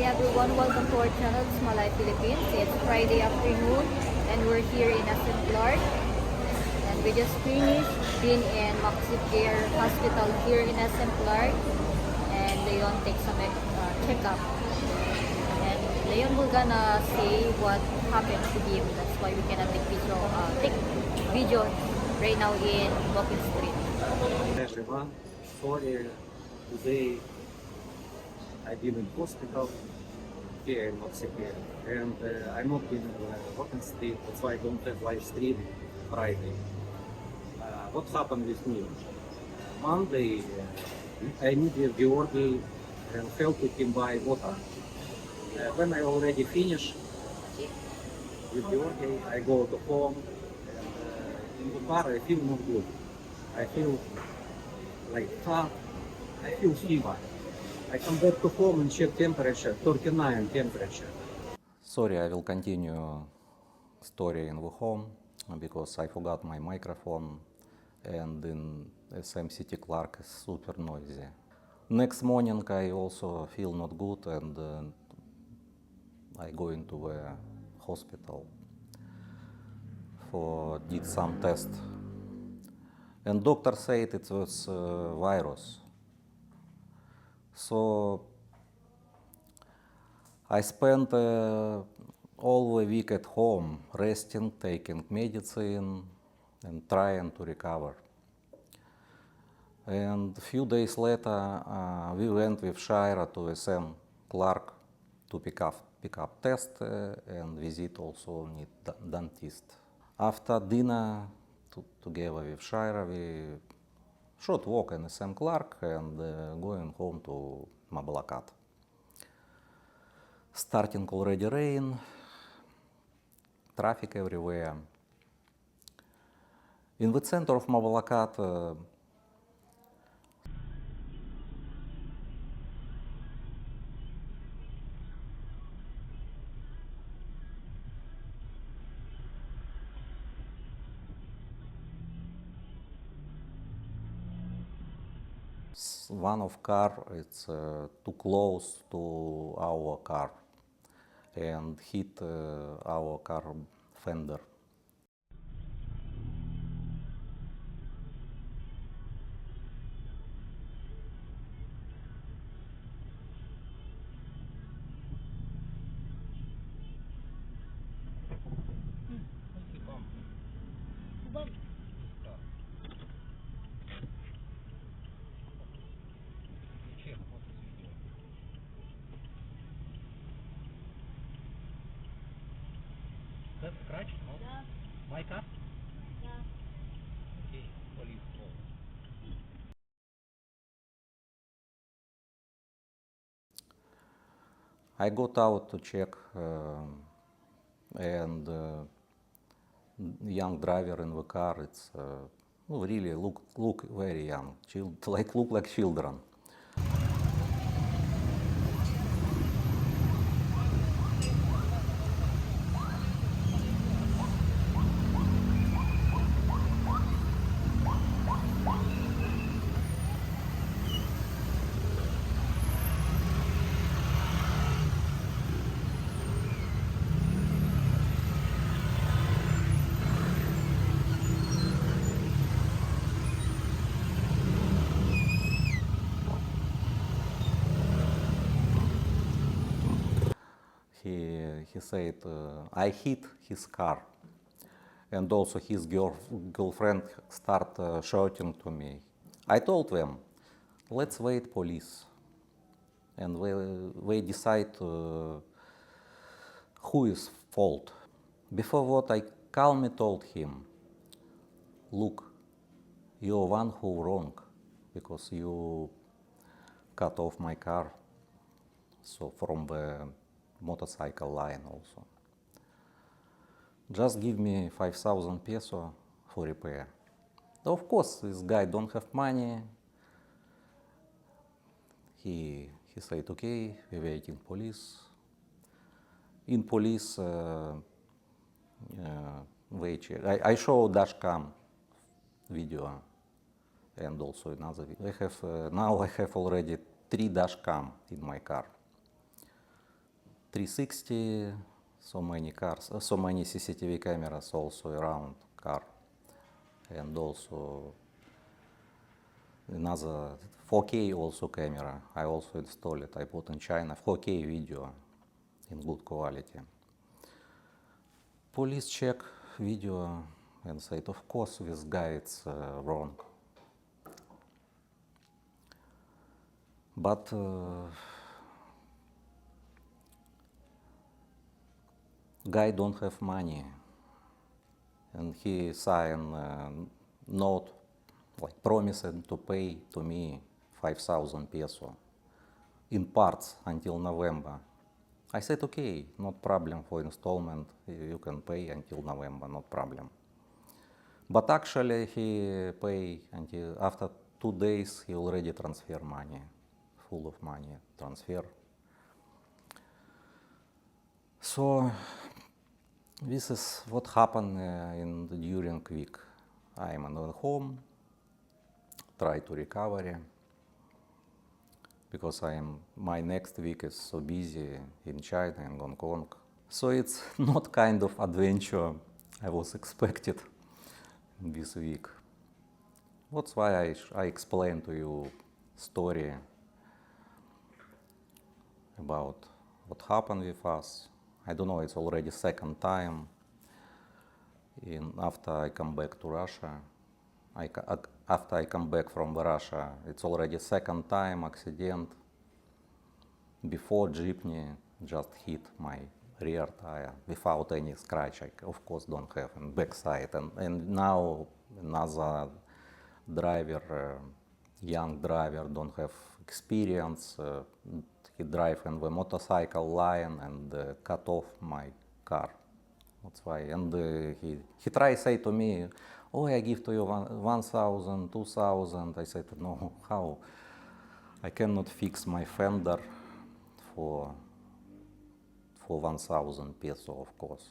Hi everyone, welcome to our channel, Smalay Philippines. It's Friday afternoon and we're here in SM Clark. And we just finished being in Maxi Care Hospital here in SM Clark. And Leon takes some checkup. And Leon will gonna say what happened to him. That's why we cannot take video right now in Walking Street. Everyone, sorry, today I've been in hospital here in Mexico, and I'm not in Walking Street, that's why I don't have live stream Friday. What happened with me? Monday, I needed Georgy and helped him buy water. When I already finished with Georgy, I go to home, and in the car I feel not good. I feel like fat, I feel fever. I come back to home and check temperature, 39 temperature. Sorry, I will continue story in the home because I forgot my microphone and in SM City Clark is super noisy. Next morning I also feel not good and I go into the hospital did some test. And doctor said it was virus. So I spent all the week at home, resting, taking medicine, and trying to recover. And a few days later, we went with Shira to SM Clark to pick up test and visit also need dentist. After dinner, together with Shira, we short walk in SM Clark and going home to Mabalacat. Starting already rain, traffic everywhere. In the center of Mabalacat, one of car, it's too close to our car and hit our car fender. That's scratch? No? Yeah. My car? Yeah. Okay, police call. I got out to check and young driver in the car, it's really look very young, look like children. He said, I hit his car. And also his girlfriend start shouting to me. I told them, let's wait police. And we decide who is fault. Before what I calmly told him, look, you're one who wrong because you cut off my car, so from the motorcycle line also. Just give me 5,000 peso for repair. Of course, this guy don't have money. He said, okay, we're waiting police. In police, I show dashcam video and also another video. Now I have already 3 dashcam in my car. 360, so many cars, so many CCTV cameras also around car, and also another 4K also camera. I also installed it. I put in China 4K video in good quality. Police check video and said, of course, this guy is wrong. But guy don't have money, and he signed note, like promising to pay to me 5,000 peso in parts until November. I said, okay, not problem for installment, you can pay until November, not problem. But actually he pay until after 2 days he already transfer money, full of money transfer. So this is what happened during week. I'm at home, try to recover, because my next week is so busy in China and Hong Kong. So it's not kind of adventure I was expected this week. That's why I explained to you story about what happened with us. I don't know, it's already second time after I come back to Russia. After I come back from Russia, it's already second time accident. Before jeepney just hit my rear tire without any scratch. I of course don't have in backside. And now another driver, young driver, don't have experience. He drive in the motorcycle line and cut off my car. That's why. And he try say to me, oh, I give to you 1,000, 2,000. I said, no, how? I cannot fix my fender for 1,000 peso, of course.